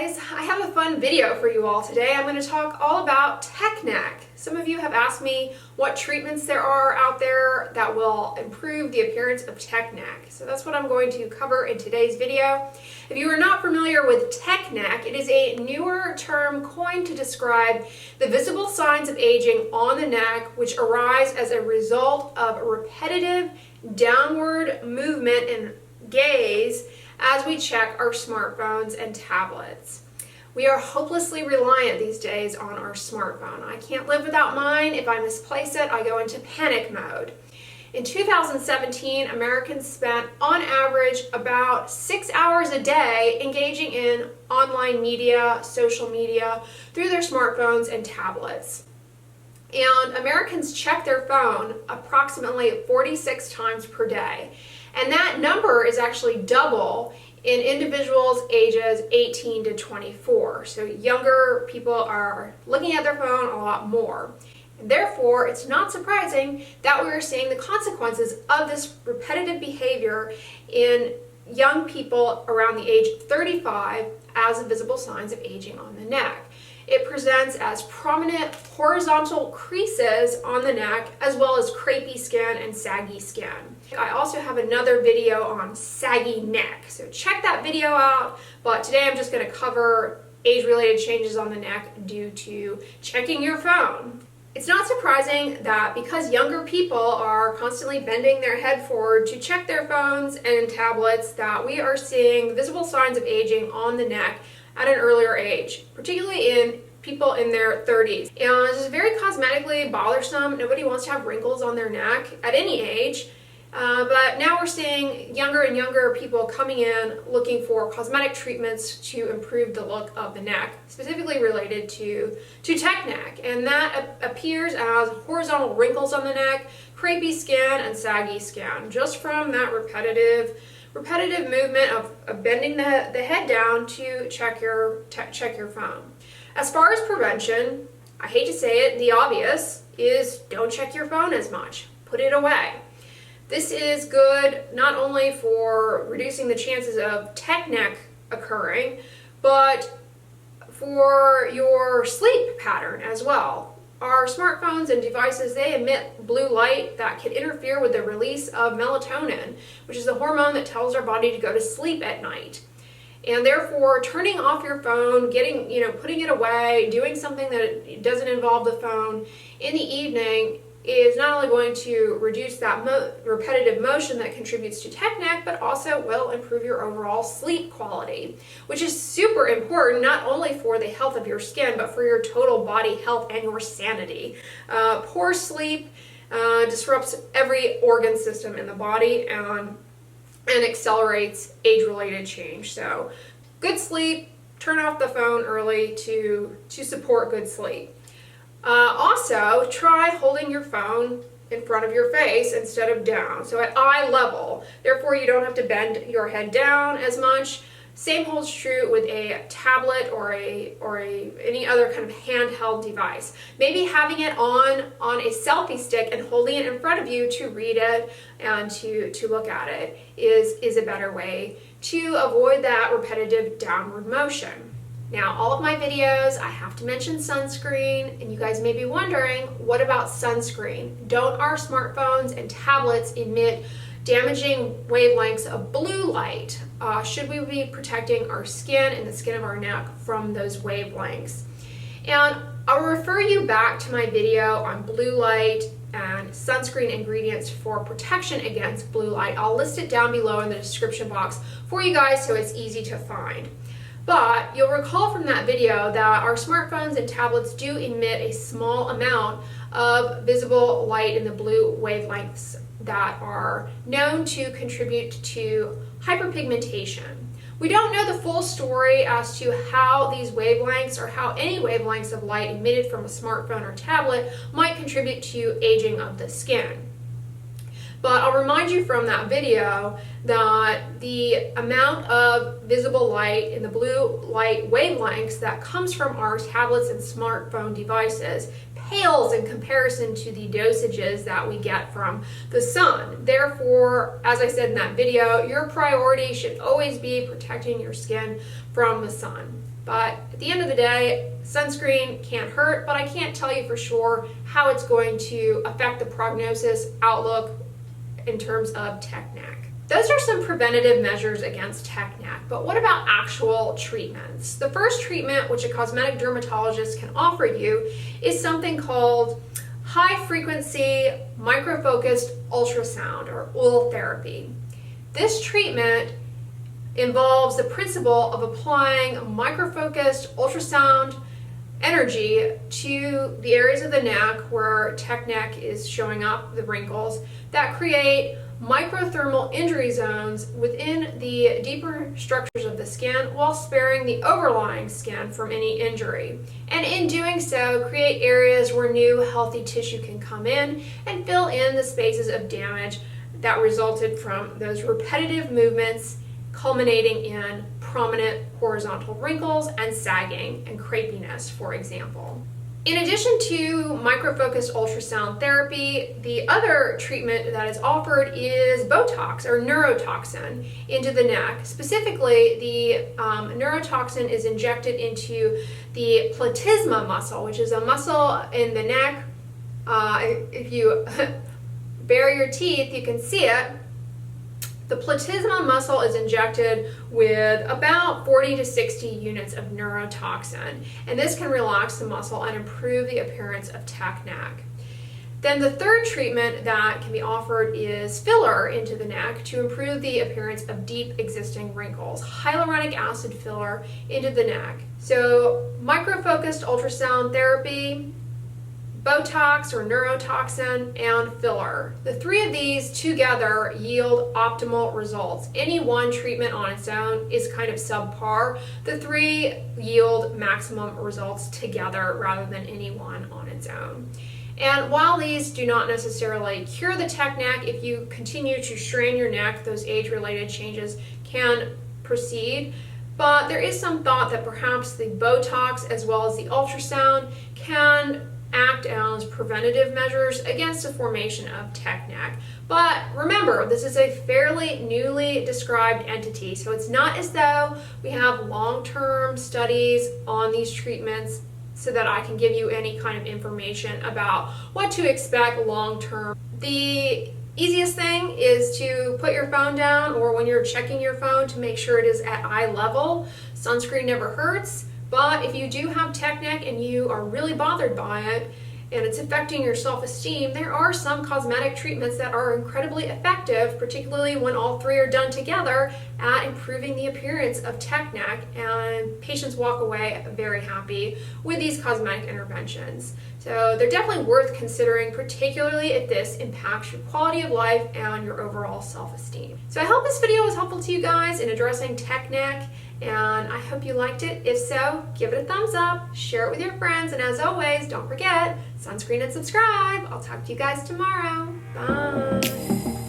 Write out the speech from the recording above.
guys, I have a fun video for you all today. I'm going to talk all about tech neck. Some of you have asked me what treatments there are out there that will improve the appearance of tech neck. So that's what I'm going to cover in today's video. If you are not familiar with tech neck, it is a newer term coined to describe the visible signs of aging on the neck which arise as a result of repetitive downward movement and gaze as we check our smartphones and tablets. We are hopelessly reliant these days on our smartphone. I can't live without mine. If I misplace it, I go into panic mode. In 2017, Americans spent on average about 6 hours a day engaging in online media, social media, through their smartphones and tablets. And Americans check their phone approximately 46 times per day. And that number is actually double in individuals ages 18 to 24. So younger people are looking at their phone a lot more. And therefore, it's not surprising that we are seeing the consequences of this repetitive behavior in young people around the age of 35 as visible signs of aging on the neck. It presents as prominent horizontal creases on the neck, as well as crepey skin and saggy skin. I also have another video on saggy neck, so check that video out. But today I'm just going to cover age-related changes on the neck due to checking your phone. It's not surprising that because younger people are constantly bending their head forward to check their phones and tablets, that we are seeing visible signs of aging on the neck at an earlier age, particularly in people in their 30s. And this is very cosmetically bothersome. Nobody wants to have wrinkles on their neck at any age. But now we're seeing younger and younger people coming in looking for cosmetic treatments to improve the look of the neck, specifically related to tech neck. And that appears as horizontal wrinkles on the neck, crepey skin, and saggy skin, just from that repetitive movement of bending the head down to check your phone. As far as prevention, I hate to say it, the obvious is don't check your phone as much. Put it away. This is good not only for reducing the chances of tech neck occurring, but for your sleep pattern as well. Our smartphones and devices, they emit blue light that can interfere with the release of melatonin, which is the hormone that tells our body to go to sleep at night. And therefore, turning off your phone, putting it away, doing something that doesn't involve the phone in the evening is not only going to reduce that repetitive motion that contributes to tech neck, but also will improve your overall sleep quality, which is super important not only for the health of your skin, but for your total body health and your sanity. Poor sleep disrupts every organ system in the body and accelerates age-related change. So good sleep, turn off the phone early to support good sleep. Also, try holding your phone in front of your face instead of down, so at eye level. Therefore, you don't have to bend your head down as much. Same holds true with a tablet or any other kind of handheld device. Maybe having it on a selfie stick and holding it in front of you to read it and to look at it is a better way to avoid that repetitive downward motion. Now, all of my videos, I have to mention sunscreen, and you guys may be wondering, what about sunscreen? Don't our smartphones and tablets emit damaging wavelengths of blue light? Should we be protecting our skin and the skin of our neck from those wavelengths? And I'll refer you back to my video on blue light and sunscreen ingredients for protection against blue light. I'll list it down below in the description box for you guys so it's easy to find. But you'll recall from that video that our smartphones and tablets do emit a small amount of visible light in the blue wavelengths that are known to contribute to hyperpigmentation. We don't know the full story as to how these wavelengths or how any wavelengths of light emitted from a smartphone or tablet might contribute to aging of the skin. But I'll remind you from that video that the amount of visible light in the blue light wavelengths that comes from our tablets and smartphone devices pales in comparison to the dosages that we get from the sun. Therefore, as I said in that video, your priority should always be protecting your skin from the sun. But at the end of the day, sunscreen can't hurt, but I can't tell you for sure how it's going to affect the prognosis outlook in terms of tech neck. Those are some preventative measures against tech neck, but what about actual treatments? The first treatment which a cosmetic dermatologist can offer you is something called high-frequency microfocused ultrasound, or ULTHERAPY. This treatment involves the principle of applying microfocused ultrasound energy to the areas of the neck where tech neck is showing up, the wrinkles, that create microthermal injury zones within the deeper structures of the skin while sparing the overlying skin from any injury. And in doing so, create areas where new healthy tissue can come in and fill in the spaces of damage that resulted from those repetitive movements, culminating in prominent horizontal wrinkles and sagging and crepiness, for example. In addition to microfocused ultrasound therapy, the other treatment that is offered is Botox, or neurotoxin, into the neck. Specifically, the neurotoxin is injected into the platysma muscle, which is a muscle in the neck. If you bare your teeth, you can see it. The platysma muscle is injected with about 40 to 60 units of neurotoxin, and this can relax the muscle and improve the appearance of tech neck. Then the third treatment that can be offered is filler into the neck to improve the appearance of deep existing wrinkles. Hyaluronic acid filler into the neck. So microfocused ultrasound therapy, Botox or neurotoxin, and filler. The three of these together yield optimal results. Any one treatment on its own is kind of subpar. The three yield maximum results together rather than any one on its own. And while these do not necessarily cure the tech neck, if you continue to strain your neck, those age-related changes can proceed. But there is some thought that perhaps the Botox as well as the ultrasound can act as preventative measures against the formation of tech neck. But remember, this is a fairly newly described entity, so it's not as though we have long-term studies on these treatments so that I can give you any kind of information about what to expect long-term. The easiest thing is to put your phone down, or when you're checking your phone, to make sure it is at eye level. Sunscreen never hurts. But if you do have tech neck and you are really bothered by it and it's affecting your self-esteem, there are some cosmetic treatments that are incredibly effective, particularly when all three are done together, at improving the appearance of tech neck, and patients walk away very happy with these cosmetic interventions. So they're definitely worth considering, particularly if this impacts your quality of life and your overall self-esteem. So I hope this video was helpful to you guys in addressing tech neck, and I hope you liked it. If so, give it a thumbs up, share it with your friends, and as always, don't forget, sunscreen and subscribe. I'll talk to you guys tomorrow. Bye.